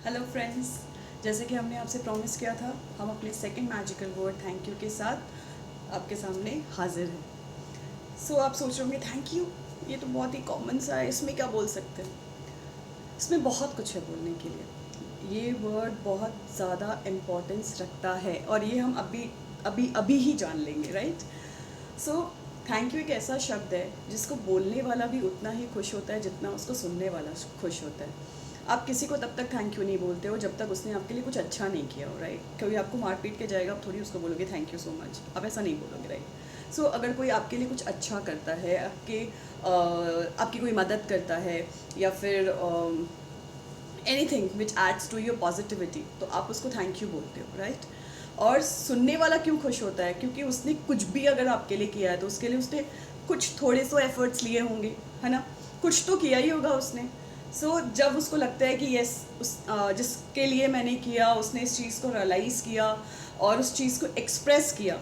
Hello friends, जैसे कि हमने आपसे प्रॉमिस किया था, हम अपने second magical word thank you के साथ आपके सामने हाजिर हैं। सो आप सोच रहे होंगे थैंक यू, ये तो बहुत ही कॉमन सा है, इसमें क्या बोल सकते हैं। इसमें बहुत कुछ है बोलने के लिए। ये वर्ड बहुत ज़्यादा इम्पोर्टेंस रखता है और ये हम अभी अभी अभी ही जान लेंगे, राइट। सो थैंक यू एक ऐसा शब्द है जिसको बोलने वाला भी उतना ही खुश होता है जितना उसको सुनने वाला खुश होता है। आप किसी को तब तक थैंक यू नहीं बोलते हो जब तक उसने आपके लिए कुछ अच्छा नहीं किया हो, राइट। कभी आपको मार पीट के जाएगा, आप थोड़ी उसको बोलोगे थैंक यू सो मच, आप ऐसा नहीं बोलोगे, राइट। सो अगर कोई आपके लिए कुछ अच्छा करता है, आपकी कोई मदद करता है, या फिर anything which adds to your positivity, तो आप उसको थैंक यू बोलते हो, राइट। और सुनने वाला क्यों खुश होता है? क्योंकि उसने कुछ भी अगर आपके लिए किया है तो उसके लिए उसने कुछ थोड़े सो एफर्ट्स लिए होंगे, है ना। कुछ तो किया ही होगा उसने। सो जब उसको लगता है कि यस, उस जिसके लिए मैंने किया उसने इस चीज़ को रियलाइज़ किया और उस चीज़ को एक्सप्रेस किया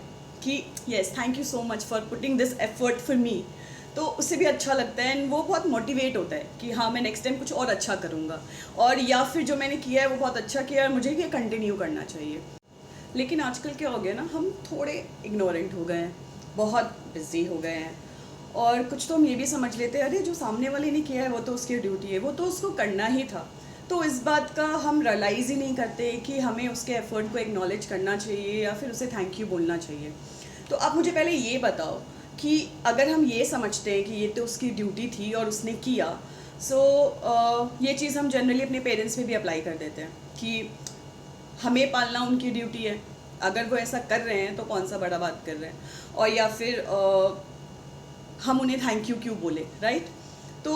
कि yes thank you so much for putting this effort for me, तो उससे भी अच्छा लगता है एंड वो बहुत मोटिवेट होता है कि हाँ मैं नेक्स्ट टाइम कुछ और अच्छा करूँगा, और या फिर जो मैंने किया है वो बहुत अच्छा किया है, मुझे ये कंटिन्यू करना चाहिए। लेकिन आजकल क्या हो गया ना, हम थोड़े इग्नोरेंट हो गए हैं, बहुत बिजी हो गए हैं, और कुछ तो हम ये भी समझ लेते हैं अरे जो सामने वाले ने किया है वो तो उसकी ड्यूटी है, वो तो उसको करना ही था। तो इस बात का हम रियलाइज़ ही नहीं करते कि हमें उसके एफर्ट को एक्नॉलेज करना चाहिए या फिर उसे थैंक यू बोलना चाहिए। तो आप मुझे पहले ये बताओ कि अगर हम ये समझते हैं कि ये तो उसकी ड्यूटी थी और उसने किया, सो ये चीज़ हम जनरली अपने पेरेंट्स पे भी अप्लाई कर देते हैं कि हमें पालना उनकी ड्यूटी है, अगर वो ऐसा कर रहे हैं तो कौन सा बड़ा बात कर रहे हैं, और या फिर हम उन्हें थैंक यू क्यों बोले, राइट। तो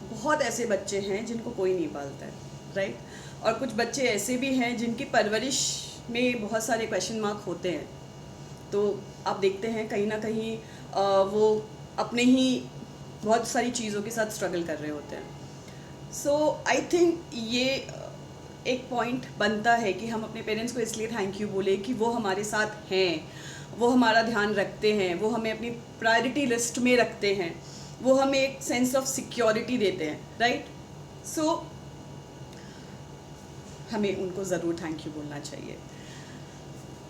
बहुत ऐसे बच्चे हैं जिनको कोई नहीं पालता है, राइट। और कुछ बच्चे ऐसे भी हैं जिनकी परवरिश में बहुत सारे क्वेश्चन मार्क होते हैं। तो आप देखते हैं कहीं ना कहीं वो अपने ही बहुत सारी चीज़ों के साथ स्ट्रगल कर रहे होते हैं। सो आई थिंक ये एक पॉइंट बनता है कि हम अपने पेरेंट्स को इसलिए थैंक यू बोले कि वो हमारे साथ हैं, वो हमारा ध्यान रखते हैं, वो हमें अपनी प्रायोरिटी लिस्ट में रखते हैं, वो हमें एक सेंस ऑफ सिक्योरिटी देते हैं, राइट। सो हमें उनको ज़रूर थैंक यू बोलना चाहिए।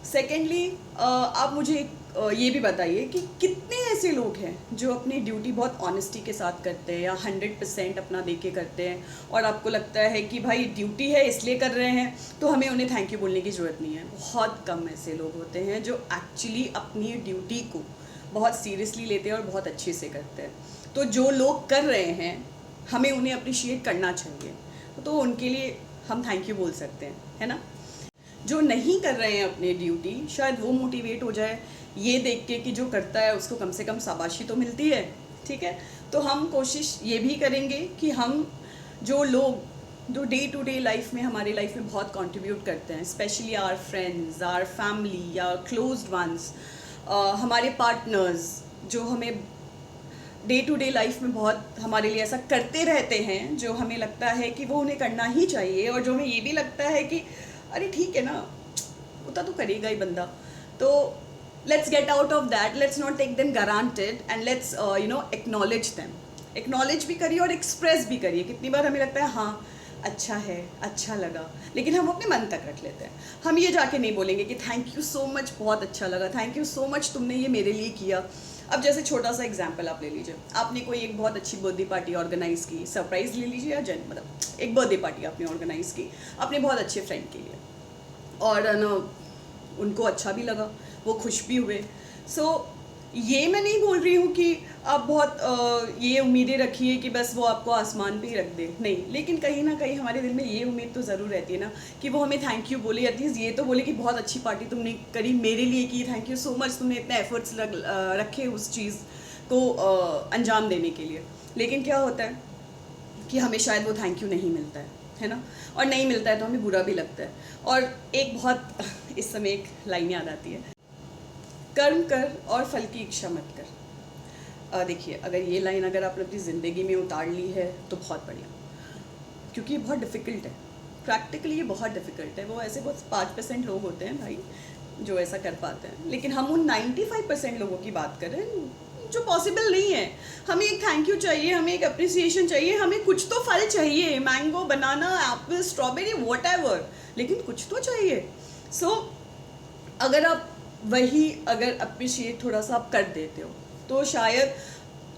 सेकेंडली आप मुझे ये भी बताइए कि कितने ऐसे लोग हैं जो अपनी ड्यूटी बहुत ऑनेस्टी के साथ करते हैं या 100% अपना दे के करते हैं, और आपको लगता है कि भाई ड्यूटी है इसलिए कर रहे हैं तो हमें उन्हें थैंक यू बोलने की ज़रूरत नहीं है। बहुत कम ऐसे लोग होते हैं जो एक्चुअली अपनी ड्यूटी को बहुत सीरियसली लेते हैं और बहुत अच्छे से करते हैं। तो जो लोग कर रहे हैं हमें उन्हें अप्रिशिएट करना चाहिए, तो उनके लिए हम थैंक यू बोल सकते हैं, है ना। जो नहीं कर रहे हैं अपनी ड्यूटी, शायद वो मोटिवेट हो जाए ये देख के कि जो करता है उसको कम से कम शाबाशी तो मिलती है, ठीक है। तो हम कोशिश ये भी करेंगे कि हम जो लोग जो डे टू डे लाइफ में हमारी लाइफ में बहुत कंट्रीब्यूट करते हैं, specially our friends, our family या क्लोज्ड वंस, हमारे पार्टनर्स, जो हमें डे टू डे लाइफ में बहुत हमारे लिए ऐसा करते रहते हैं जो हमें लगता है कि वो उन्हें करना ही चाहिए, और जो हमें ये भी लगता है कि अरे ठीक है ना, उतना तो करेगा ही बंदा। तो let's get out of that, let's not take them granted and let's acknowledge them. Acknowledge भी करिए और एक्सप्रेस भी करिए। कितनी बार हमें लगता है हाँ अच्छा है, अच्छा लगा, लेकिन हम अपने मन तक रख लेते हैं। हम ये जाके नहीं बोलेंगे कि थैंक यू सो मच, बहुत अच्छा लगा, थैंक यू सो मच तुमने ये मेरे लिए किया। अब जैसे छोटा सा एग्जाम्पल आप ले लीजिए, आपने कोई एक बहुत अच्छी बर्थडे पार्टी ऑर्गेनाइज़ की, सरप्राइज़ ले लीजिए या जन्म, मतलब एक बर्थडे पार्टी आपने ऑर्गेनाइज़ की अपने बहुत अच्छे फ्रेंड के लिए, और न उनको अच्छा भी लगा, वो खुश भी हुए। सो ये मैं नहीं बोल रही हूँ कि आप बहुत ये उम्मीदें रखिए कि बस वो आपको आसमान पे ही रख दे, नहीं। लेकिन कहीं ना कहीं हमारे दिल में ये उम्मीद तो ज़रूर रहती है ना कि वो हमें थैंक यू बोले, एटलीस्ट ये तो बोले कि बहुत अच्छी पार्टी तुमने करी मेरे लिए की, थैंक यू सो मच, तुमने इतने एफर्ट्स रखे उस चीज़ को अंजाम देने के लिए। लेकिन क्या होता है कि हमें शायद वो थैंक यू नहीं मिलता है ना। और नहीं मिलता है तो हमें बुरा भी लगता है। और एक बहुत इस समय एक लाइन याद आती है, कर्म कर और फल की इच्छा मत कर। देखिए, अगर ये लाइन अगर आपने अपनी ज़िंदगी में उतार ली है तो बहुत बढ़िया, क्योंकि ये बहुत डिफ़िकल्ट है। प्रैक्टिकली ये बहुत डिफ़िकल्ट है। वो ऐसे बहुत 5% लोग होते हैं भाई जो ऐसा कर पाते हैं, लेकिन हम उन 95% लोगों की बात कर रहे हैं जो पॉसिबल नहीं है। हमें एक थैंक यू चाहिए, हमें एक अप्रिसिएशन चाहिए, हमें कुछ तो फल चाहिए, मैंगो, बनाना, एप्पल, स्ट्रॉबेरी, व्हाटएवर, लेकिन कुछ तो चाहिए। सो अगर आप वही अगर अप्रिशिएट थोड़ा सा आप कर देते हो तो शायद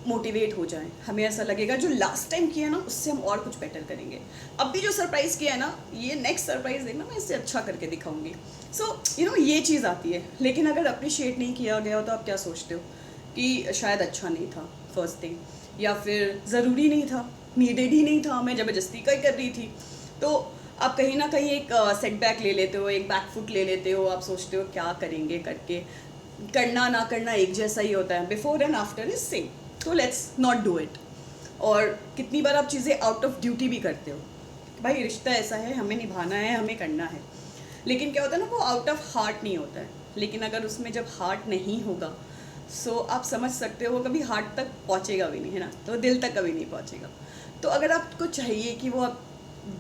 मोटिवेट हो जाएं। हमें ऐसा लगेगा जो लास्ट टाइम किया ना उससे हम और कुछ बेटर करेंगे। अब भी जो सरप्राइज़ किया है ना, ये नेक्स्ट सरप्राइज़ देखना मैं इससे अच्छा करके दिखाऊंगी। सो ये चीज़ आती है। लेकिन अगर अप्रिशिएट नहीं किया गया हो तो आप क्या सोचते हो कि शायद अच्छा नहीं था फर्स्ट थिंग, या फिर ज़रूरी नहीं था, नीडेड ही नहीं था, मैं ज़बरदस्ती का ही कर रही थी। तो आप कहीं ना कहीं एक सेटबैक ले लेते हो, एक बैकफुट ले लेते हो। आप सोचते हो क्या करेंगे करके, करना ना करना एक जैसा ही होता है, before and after is same, तो लेट्स नॉट डू इट। और कितनी बार आप चीज़ें आउट ऑफ ड्यूटी भी करते हो, भाई रिश्ता ऐसा है, हमें निभाना है, हमें करना है, लेकिन क्या होता है ना, वो आउट ऑफ हार्ट नहीं होता है। लेकिन अगर उसमें जब हार्ट नहीं होगा सो आप समझ सकते हो वो कभी हार्ट तक पहुँचेगा भी नहीं, है ना, तो दिल तक कभी नहीं पहुँचेगा। तो अगर आपको चाहिए कि वो आप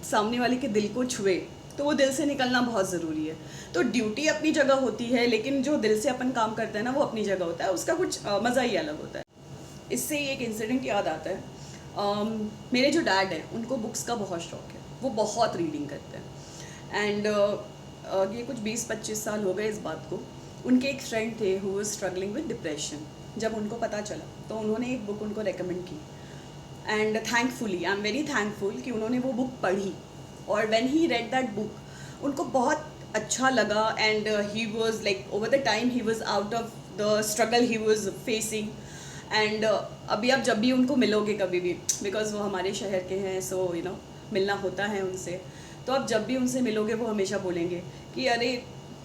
सामने वाले के दिल को छुए तो वो दिल से निकलना बहुत ज़रूरी है। तो ड्यूटी अपनी जगह होती है, लेकिन जो दिल से अपन काम करते हैं ना वो अपनी जगह होता है, उसका कुछ मज़ा ही अलग होता है। इससे ही एक इंसिडेंट याद आता है। मेरे जो डैड हैं उनको बुक्स का बहुत शौक है, वो बहुत रीडिंग करते हैं। एंड ये कुछ 20-25 साल हो गए इस बात को। उनके एक फ्रेंड थे who was struggling with depression. जब उनको पता चला तो उन्होंने एक बुक उनको रेकमेंड की, and thankfully I am very thankful कि उन्होंने वो बुक पढ़ी। और when he read that book उनको बहुत अच्छा लगा, and he was like over the time he was out of the struggle he was facing. And अभी आप जब भी उनको मिलोगे कभी भी, बिकॉज वो हमारे शहर के हैं, सो मिलना होता है उनसे, तो आप जब भी उनसे मिलोगे वो हमेशा बोलेंगे कि अरे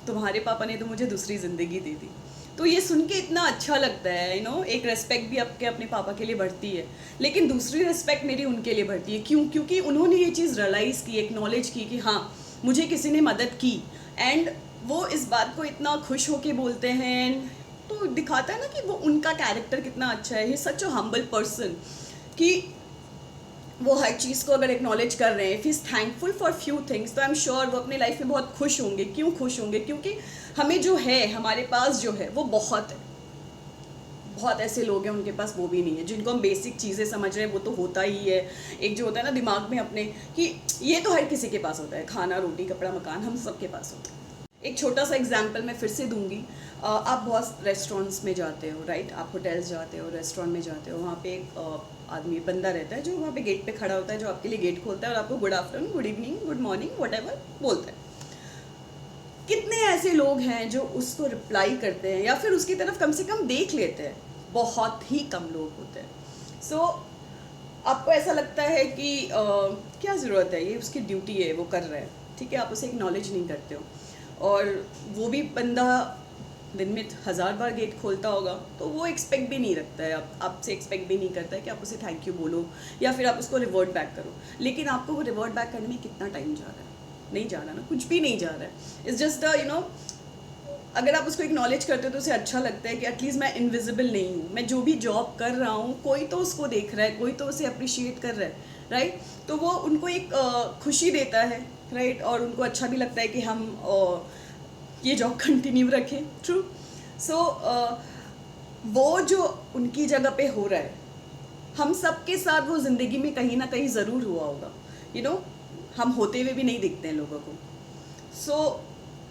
तुम्हारे पापा ने तो मुझे दूसरी ज़िंदगी दी थी। तो ये सुन के इतना अच्छा लगता है, एक रेस्पेक्ट भी आपके अपने पापा के लिए बढ़ती है, लेकिन दूसरी रेस्पेक्ट मेरी उनके लिए बढ़ती है। क्यों? क्योंकि उन्होंने ये चीज़ रियलाइज़ की, एक्नॉलेज की कि हाँ मुझे किसी ने मदद की, एंड वो इस बात को इतना खुश होके बोलते हैं। तो दिखाता है ना कि वो उनका कैरेक्टर कितना अच्छा है। ही सच अ हम्बल पर्सन कि वो हर चीज़ को अगर एक्नॉलेज कर रहे हैं, if is thankful for few things, तो आई एम श्योर वो अपने लाइफ में बहुत खुश होंगे। क्यों खुश होंगे? क्योंकि हमें जो है, हमारे पास जो है वो बहुत है। बहुत ऐसे लोग हैं उनके पास वो भी नहीं है, जिनको हम बेसिक चीज़ें समझ रहे हैं वो तो होता ही है। एक जो होता है ना दिमाग में अपने कि ये तो हर किसी के पास होता है, खाना, रोटी, कपड़ा, मकान, हम सबके पास होता है। एक छोटा सा एग्जाम्पल मैं फिर से दूंगी। आप बहुत रेस्टोरेंट्स में जाते हो, राइट, आप होटल्स जाते हो, रेस्टोरेंट में जाते हो, वहाँ पे एक आदमी, बंदा रहता है जो वहाँ पे गेट पे खड़ा होता है, जो आपके लिए गेट खोलता है और आपको good afternoon, good evening, good morning, whatever बोलता है। कितने ऐसे लोग हैं जो उसको रिप्लाई करते हैं या फिर उसकी तरफ कम से कम देख लेते हैं? बहुत ही कम लोग होते हैं। सो आपको ऐसा लगता है कि क्या ज़रूरत है, ये उसकी ड्यूटी है, वो कर रहा है, ठीक है, आप उसे एक्नॉलेज नहीं करते हो। और वो भी बंदा दिन में 1000 बार गेट खोलता होगा, तो वो एक्सपेक्ट भी नहीं रखता है, आपसे एक्सपेक्ट भी नहीं करता है कि आप उसे थैंक यू बोलो या फिर आप उसको रिवर्ट बैक करो। लेकिन आपको वो रिवर्ट बैक करने में कितना टाइम जा रहा है? नहीं जा रहा ना, कुछ भी नहीं जा रहा है। इट्स जस्ट अगर आप उसको एक्नॉलेज करते हो तो उसे अच्छा लगता है कि एटलीस्ट मैं इनविजिबल नहीं हूँ, मैं जो भी जॉब कर रहा हूँ कोई तो उसको देख रहा है, कोई तो उसे अप्रिशिएट कर रहा है, राइट। तो वो उनको एक खुशी देता है, राइट, और उनको अच्छा भी लगता है कि हम ये जॉब कंटिन्यू रखें। ट्रू। सो वो जो उनकी जगह पे हो रहा है, हम सबके साथ वो ज़िंदगी में कहीं ना कहीं ज़रूर हुआ होगा। हम होते हुए भी नहीं दिखते हैं लोगों को। So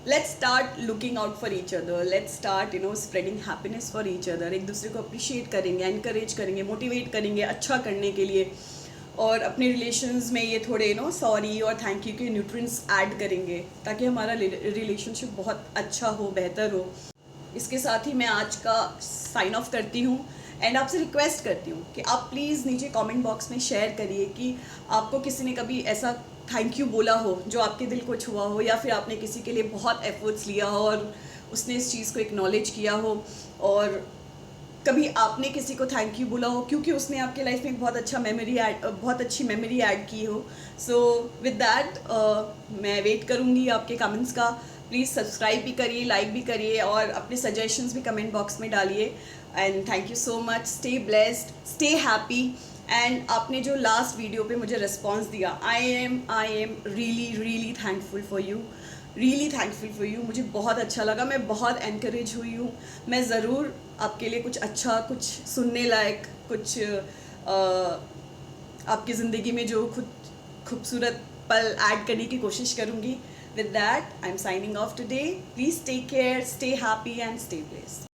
let's start looking out for each other, let's start spreading happiness for each other. एक दूसरे को अप्रिशिएट करेंगे, एनकरेज करेंगे, मोटिवेट करेंगे अच्छा करने के लिए, और अपने रिलेशंस में ये थोड़े सॉरी और थैंक यू के न्यूट्रिएंट्स ऐड करेंगे ताकि हमारा रिलेशनशिप बहुत अच्छा हो, बेहतर हो। इसके साथ ही मैं आज का साइन ऑफ करती हूँ एंड आपसे रिक्वेस्ट करती हूँ कि आप प्लीज़ नीचे कमेंट बॉक्स में शेयर करिए कि आपको किसी ने कभी ऐसा थैंक यू बोला हो जो आपके दिल को छुआ हो, या फिर आपने किसी के लिए बहुत एफर्ट्स लिया हो और उसने इस चीज़ को एक्नॉलेज किया हो, और कभी आपने किसी को थैंक यू बोला हो क्योंकि उसने आपके लाइफ में बहुत अच्छी मेमोरी ऐड की हो। सो विद दैट मैं वेट करूँगी आपके कमेंट्स का। प्लीज़ सब्सक्राइब भी करिए, लाइक भी करिए, और अपने सजेशंस भी कमेंट बॉक्स में डालिए। And thank you so much. Stay blessed, stay happy. And आपने जो लास्ट वीडियो पे मुझे रिस्पॉन्स दिया, I am really thankful for you. Really thankful for you. मुझे बहुत अच्छा लगा, मैं बहुत एनकरेज हुई हूँ। मैं ज़रूर आपके लिए कुछ अच्छा, कुछ सुनने लायक, कुछ आपकी ज़िंदगी में जो खूबसूरत पल ऐड करने की कोशिश करूँगी। With that I am signing off today. Please take care, stay happy and stay blessed.